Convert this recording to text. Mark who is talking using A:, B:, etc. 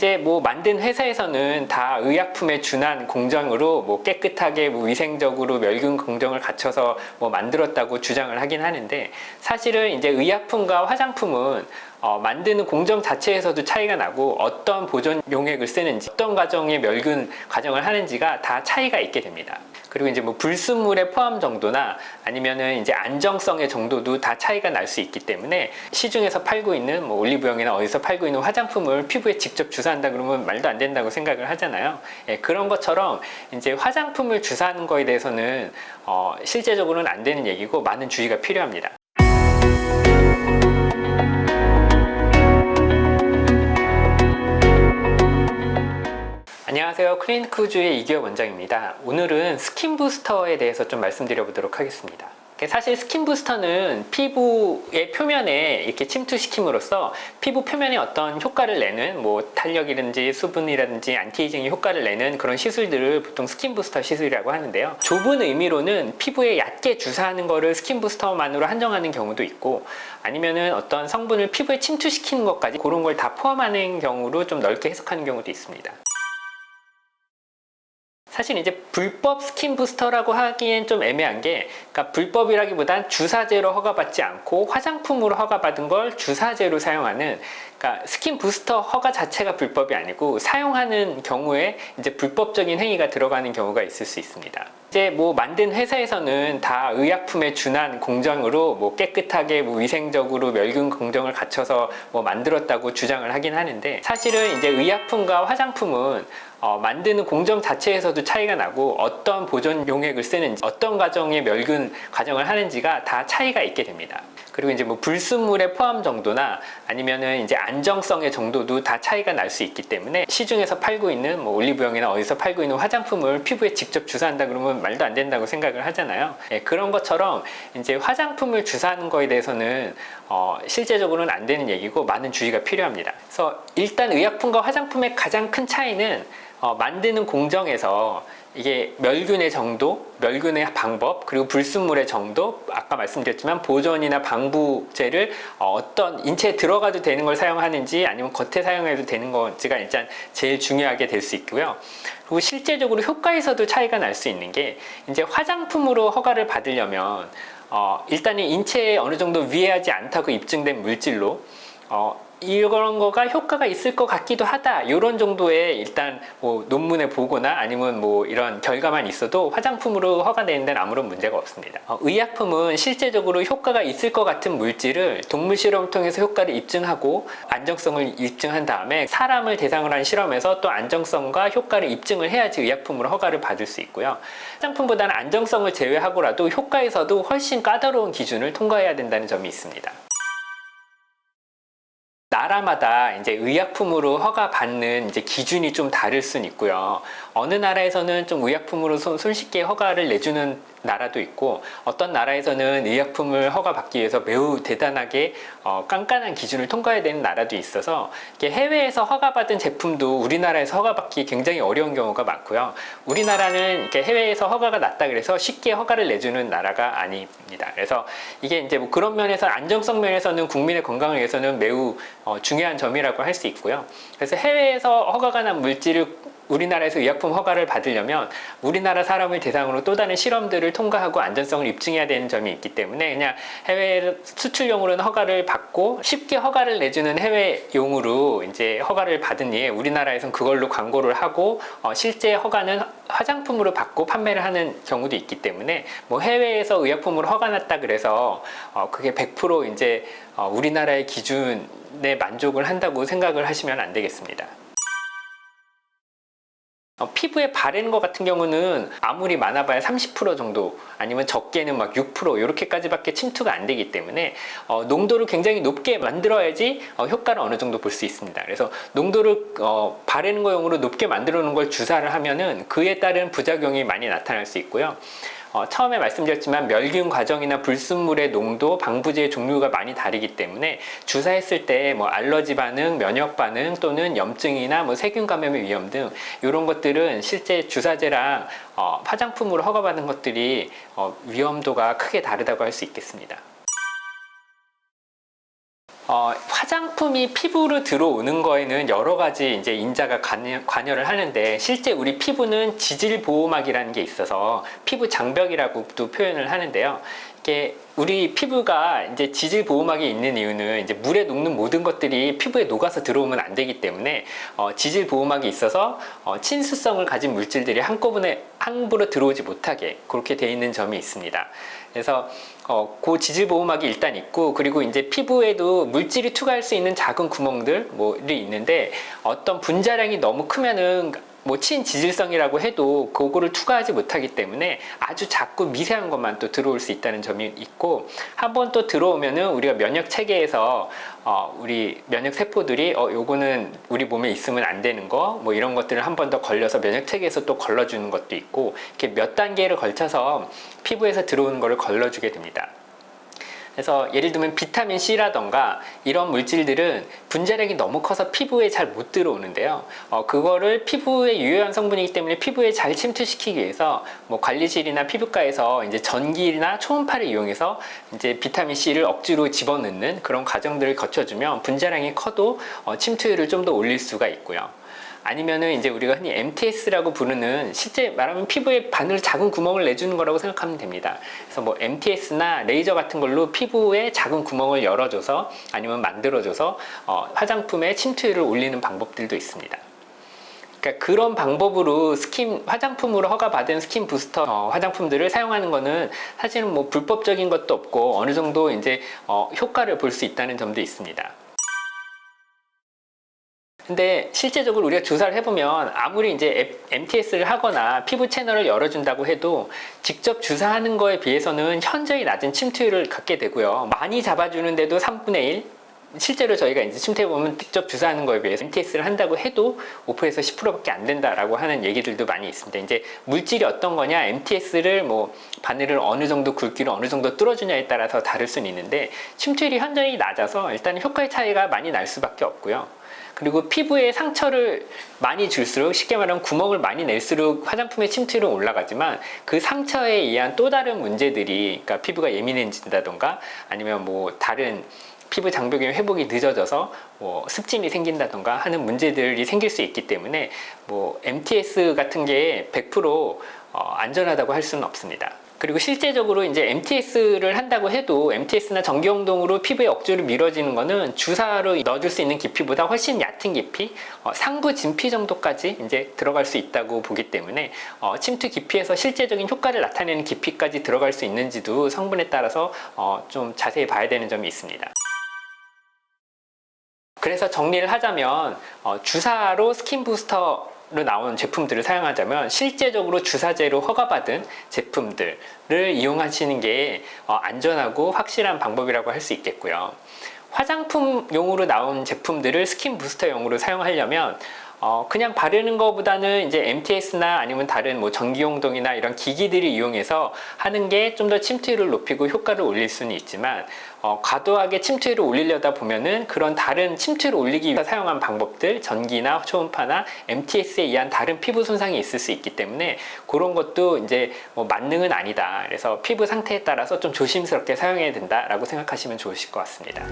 A: 이제 뭐 만든 회사에서는 다 의약품에 준한 공정으로 뭐 깨끗하게 뭐 위생적으로 멸균 공정을 갖춰서 뭐 만들었다고 주장을 하긴 하는데, 사실은 이제 의약품과 화장품은 만드는 공정 자체에서도 차이가 나고, 어떤 보존 용액을 쓰는지, 어떤 과정의 멸균 과정을 하는지가 다 차이가 있게 됩니다. 그리고 이제 뭐 불순물의 포함 정도나 아니면은 이제 안정성의 정도도 다 차이가 날 수 있기 때문에, 시중에서 팔고 있는 뭐 올리브영이나 어디서 팔고 있는 화장품을 피부에 직접 주사한다 그러면 말도 안 된다고 생각을 하잖아요. 그런 것처럼 이제 화장품을 주사하는 거에 대해서는 실제적으로는 안 되는 얘기고, 많은 주의가 필요합니다. 안녕하세요. 클리니크우주의 이기혁 원장입니다. 오늘은 스킨 부스터에 대해서 좀 말씀드려 보도록 하겠습니다. 사실 스킨 부스터는 피부의 표면에 이렇게 침투시킴으로써 피부 표면에 어떤 효과를 내는, 뭐 탄력이라든지 수분이라든지 안티에이징 효과를 내는 그런 시술들을 보통 스킨 부스터 시술이라고 하는데요. 좁은 의미로는 피부에 얕게 주사하는 거를 스킨 부스터만으로 한정하는 경우도 있고, 아니면은 어떤 성분을 피부에 침투시키는 것까지, 그런 걸 다 포함하는 경우로 좀 넓게 해석하는 경우도 있습니다. 사실 이제 불법 스킨 부스터라고 하기엔 좀 애매한 게, 그러니까 불법이라기보단 주사제로 허가받지 않고 화장품으로 허가받은 걸 주사제로 사용하는, 그러니까 스킨 부스터 허가 자체가 불법이 아니고 사용하는 경우에 이제 불법적인 행위가 들어가는 경우가 있을 수 있습니다. 이제 뭐 만든 회사에서는 다 의약품에 준한 공정으로 뭐 깨끗하게 뭐 위생적으로 멸균 공정을 갖춰서 뭐 만들었다고 주장을 하긴 하는데, 사실은 이제 의약품과 화장품은 만드는 공정 자체에서도 차이가 나고, 어떤 보존 용액을 쓰는지, 어떤 과정의 멸균 과정을 하는지가 다 차이가 있게 됩니다. 그리고 이제 뭐 불순물의 포함 정도나 아니면은 이제 안정성의 정도도 다 차이가 날 수 있기 때문에, 시중에서 팔고 있는 뭐 올리브영이나 어디서 팔고 있는 화장품을 피부에 직접 주사한다 그러면 말도 안 된다고 생각을 하잖아요. 그런 것처럼 이제 화장품을 주사하는 거에 대해서는 실제적으로는 안 되는 얘기고, 많은 주의가 필요합니다. 그래서 일단 의약품과 화장품의 가장 큰 차이는 만드는 공정에서 이게 멸균의 정도, 멸균의 방법, 그리고 불순물의 정도, 아까 말씀드렸지만 보존이나 방부제를 어떤 인체에 들어가도 되는 걸 사용하는지, 아니면 겉에 사용해도 되는 건지가 일단 제일 중요하게 될 수 있고요. 그리고 실제적으로 효과에서도 차이가 날 수 있는 게, 이제 화장품으로 허가를 받으려면 일단은 인체에 어느 정도 위해하지 않다고 입증된 물질로 이런 거가 효과가 있을 것 같기도 하다, 이런 정도의 일단 뭐 논문에 보거나 아니면 뭐 이런 결과만 있어도 화장품으로 허가되는 데는 아무런 문제가 없습니다. 의약품은 실제적으로 효과가 있을 것 같은 물질을 동물 실험을 통해서 효과를 입증하고 안정성을 입증한 다음에 사람을 대상으로 한 실험에서 또 안정성과 효과를 입증을 해야지 의약품으로 허가를 받을 수 있고요. 화장품보다는 안정성을 제외하고라도 효과에서도 훨씬 까다로운 기준을 통과해야 된다는 점이 있습니다. 나라마다 이제 의약품으로 허가받는 이제 기준이 좀 다를 수는 있고요. 어느 나라에서는 좀 의약품으로 손쉽게 허가를 내주는 나라도 있고, 어떤 나라에서는 의약품을 허가받기 위해서 매우 대단하게 깐깐한 기준을 통과해야 되는 나라도 있어서, 해외에서 허가받은 제품도 우리나라에서 허가받기 굉장히 어려운 경우가 많고요. 우리나라는 이렇게 해외에서 허가가 났다 그래서 쉽게 허가를 내주는 나라가 아닙니다. 그래서 이게 이제 뭐 그런 면에서 안정성 면에서는 국민의 건강을 위해서는 매우 중요한 점이라고 할 수 있고요. 그래서 해외에서 허가가 난 물질을 우리나라에서 의약품 허가를 받으려면 우리나라 사람을 대상으로 또 다른 실험들을 통과하고 안전성을 입증해야 되는 점이 있기 때문에, 그냥 해외 수출용으로는 허가를 받고 쉽게 허가를 내주는 해외용으로 이제 허가를 받은 뒤에 우리나라에서는 그걸로 광고를 하고 실제 허가는 화장품으로 받고 판매를 하는 경우도 있기 때문에, 뭐 해외에서 의약품으로 허가 났다 그래서 그게 100% 이제 우리나라의 기준에 만족을 한다고 생각을 하시면 안 되겠습니다. 피부에 바르는 것 같은 경우는 아무리 많아봐야 30% 정도, 아니면 적게는 막 6% 이렇게까지밖에 침투가 안 되기 때문에 농도를 굉장히 높게 만들어야지 효과를 어느 정도 볼 수 있습니다. 그래서 농도를 바르는 거용으로 높게 만들어 놓은 걸 주사를 하면은 그에 따른 부작용이 많이 나타날 수 있고요. 처음에 말씀드렸지만 멸균 과정이나 불순물의 농도, 방부제의 종류가 많이 다르기 때문에 주사했을 때 뭐 알러지 반응, 면역 반응, 또는 염증이나 뭐 세균 감염의 위험 등 이런 것들은 실제 주사제랑 화장품으로 허가받은 것들이 위험도가 크게 다르다고 할 수 있겠습니다. 화장품이 피부로 들어오는 거에는 여러 가지 이제 인자가 관여를 하는데, 실제 우리 피부는 지질 보호막이라는 게 있어서 피부 장벽이라고도 표현을 하는데요. 이게 우리 피부가 이제 지질 보호막이 있는 이유는 이제 물에 녹는 모든 것들이 피부에 녹아서 들어오면 안 되기 때문에 지질 보호막이 있어서 친수성을 가진 물질들이 한꺼번에 함부로 들어오지 못하게 그렇게 되어 있는 점이 있습니다. 그래서 그 지질 보호막이 일단 있고, 그리고 이제 피부에도 물질이 투과할 수 있는 작은 구멍들이 있는데, 어떤 분자량이 너무 크면은 뭐 친지질성이라고 해도 그거를 투과하지 못하기 때문에 아주 작고 미세한 것만 또 들어올 수 있다는 점이 있고, 한번 또 들어오면은 우리가 면역 체계에서 우리 면역 세포들이 요거는 우리 몸에 있으면 안 되는 거, 뭐 이런 것들을 한 번 더 걸려서 면역 체계에서 또 걸러주는 것도 있고, 이렇게 몇 단계를 걸쳐서 피부에서 들어오는 거를 걸러주게 됩니다. 그래서 예를 들면 비타민 C라던가 이런 물질들은 분자량이 너무 커서 피부에 잘 못 들어오는데요. 그거를 피부에 유효한 성분이기 때문에 피부에 잘 침투시키기 위해서 뭐 관리실이나 피부과에서 이제 전기나 초음파를 이용해서 이제 비타민 C를 억지로 집어넣는 그런 과정들을 거쳐주면 분자량이 커도 침투율을 좀 더 올릴 수가 있고요. 아니면은 이제 우리가 흔히 MTS라고 부르는, 실제 말하면 피부에 바늘 작은 구멍을 내주는 거라고 생각하면 됩니다. 그래서 뭐 MTS나 레이저 같은 걸로 피부에 작은 구멍을 열어줘서 아니면 만들어줘서 화장품의 침투율을 올리는 방법들도 있습니다. 그러니까 그런 방법으로 화장품으로 허가받은 스킨 부스터 화장품들을 사용하는 거는 사실은 뭐 불법적인 것도 없고 어느 정도 이제 효과를 볼 수 있다는 점도 있습니다. 근데 실제적으로 우리가 조사를 해보면 아무리 이제 MTS를 하거나 피부 채널을 열어준다고 해도 직접 주사하는 거에 비해서는 현저히 낮은 침투율을 갖게 되고요. 많이 잡아주는데도 3분의 1? 실제로 저희가 이제 침투해보면 직접 주사하는 거에 비해서 MTS를 한다고 해도 5%에서 10%밖에 안 된다라고 하는 얘기들도 많이 있습니다. 이제 물질이 어떤 거냐, MTS를 뭐 바늘을 어느 정도 굵기로 어느 정도 뚫어주냐에 따라서 다를 수는 있는데, 침투율이 현저히 낮아서 일단 효과의 차이가 많이 날 수밖에 없고요. 그리고 피부에 상처를 많이 줄수록, 쉽게 말하면 구멍을 많이 낼수록 화장품의 침투율은 올라가지만, 그 상처에 의한 또 다른 문제들이, 그러니까 피부가 예민해진다던가 아니면 뭐 다른 피부 장벽의 회복이 늦어져서 뭐 습진이 생긴다던가 하는 문제들이 생길 수 있기 때문에 뭐 MTS 같은 게 100% 안전하다고 할 수는 없습니다. 그리고 실제적으로 이제 MTS를 한다고 해도 MTS나 전기용동으로 피부에 억지로 밀어지는 거는 주사로 넣어줄 수 있는 깊이보다 훨씬 얕은 깊이, 상부 진피 정도까지 이제 들어갈 수 있다고 보기 때문에 침투 깊이에서 실제적인 효과를 나타내는 깊이까지 들어갈 수 있는지도 성분에 따라서 좀 자세히 봐야 되는 점이 있습니다. 그래서 정리를 하자면 주사로 스킨 부스터로 나오는 제품들을 사용하자면 실제적으로 주사제로 허가받은 제품들을 이용하시는 게 안전하고 확실한 방법이라고 할 수 있겠고요. 화장품용으로 나온 제품들을 스킨 부스터용으로 사용하려면 그냥 바르는 것보다는 이제 MTS나 아니면 다른 뭐 전기용동이나 이런 기기들을 이용해서 하는 게 좀 더 침투율을 높이고 효과를 올릴 수는 있지만, 과도하게 침투율을 올리려다 보면은 그런 다른 침투율을 올리기 위해서 사용한 방법들, 전기나 초음파나 MTS에 의한 다른 피부 손상이 있을 수 있기 때문에 그런 것도 이제 뭐 만능은 아니다. 그래서 피부 상태에 따라서 좀 조심스럽게 사용해야 된다라고 생각하시면 좋으실 것 같습니다.